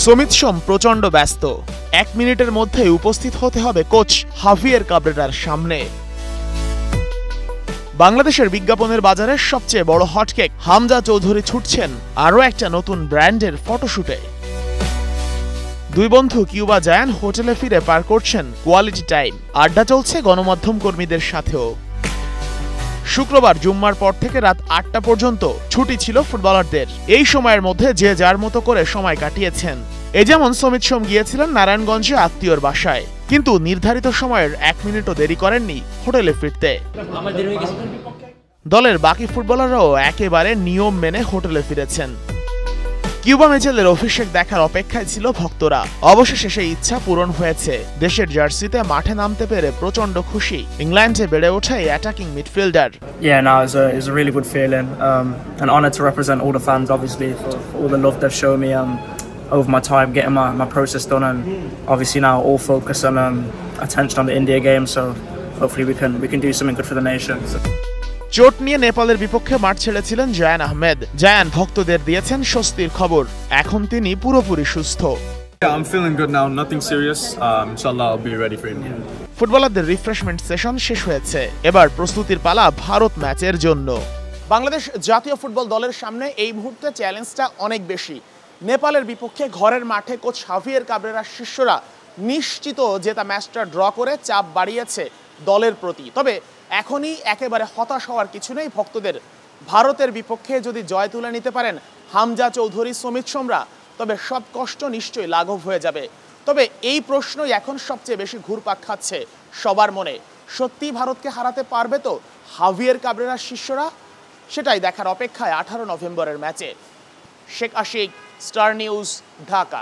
সমিত সোম প্রচন্ড ব্যস্ত। 1 মিনিটের মধ্যেই উপস্থিত হতে হবে কোচ হাভিয়ের কাবরেরার সামনে। বাংলাদেশের বিজ্ঞাপনের বাজারে সবচেয়ে বড় হটকেক হামজা চৌধুরী ছুটছেন আরও একটা নতুন ব্র্যান্ডের ফটোশুটে। দুই বন্ধু কিউবা জায়ান হোটেলে ফিরে পার করছেন কোয়ালিটি টাইম। আড্ডা চলছে গণমাধ্যম কর্মীদের সাথেও। শুক্রবার জুম্মার পর থেকে রাত 8টা পর্যন্ত ছুটি ছিল ফুটবলারদের। এই সময়ের মধ্যে যে যার মতো করে সময় কাটিয়েছেন। এ যেমন সমিত সোম গিয়েছিলেন নারায়ণগঞ্জে আত্মীয়র বাসায়, কিন্তু নির্ধারিত সময়ের 1 মিনিটও দেরি করেননি হোটেলে ফিরতে। দলের বাকি ফুটবলাররাও একেবারে নিয়ম মেনে হোটেলে ফিরেছেন। কিউবা মেচেলের অভিষেক দেখার অপেক্ষায় ছিল ভক্তরা। অবশেষে সেই ইচ্ছা পূরণ হয়েছে। দেশের জার্সিতে মাঠে নামতে পেরে প্রচন্ড খুশি ইংল্যান্ডে বেড়ে ওঠা এই attacking midfielder. Yeah, no, it's a really good feeling. An honor to represent all the fans, obviously, for all the love they've shown me over my time getting my process done, and obviously now all focus and attention on the India game. So hopefully we can do something good for the nation. চোট নিয়ে নেপালের বিপক্ষে মাঠ ছেড়েছিলেন জায়ান আহমেদ। জায়ান ভক্তদের দিয়েছেন স্বস্তির খবর, এখন তিনি পুরোপুরি সুস্থ। I'm feeling good now, nothing serious. Inshallah I'll be ready for India. ফুটবলারদের রিফ্রেশমেন্ট সেশন শেষ হয়েছে, এবার প্রস্তুতির পালা ভারত ম্যাচের জন্য। বাংলাদেশ জাতীয় ফুটবল দলের সামনে এই মুহূর্তে চ্যালেঞ্জটা অনেক বেশি। নেপালের বিপক্ষে ঘরের মাঠে কোচ হাভিয়ের কাবরেরার শিষ্যরা নিশ্চিত জেতা ম্যাচটা ড্র করে চাপ বাড়িয়েছে দলের প্রতি। তবে এখনই একেবারে হতাশ হওয়ার কিছু নেই ভক্তদের। ভারতের বিপক্ষে যদি জয় তুলে নিতে পারেন হামজা চৌধুরী, সমিত সোমরা, তবে সব কষ্ট নিশ্চয়ই লাঘব হয়ে যাবে। তবে এই প্রশ্নই এখন সবচেয়ে বেশি ঘুরপাক খাচ্ছে সবার মনে। সত্যি ভারতকে হারাতে পারবে তো হাভিয়ের কাবরেরার শিষ্যরা? সেটাই দেখার অপেক্ষায় 18 নভেম্বরের ম্যাচে। Sheikh Ashik, Star News, Dhaka.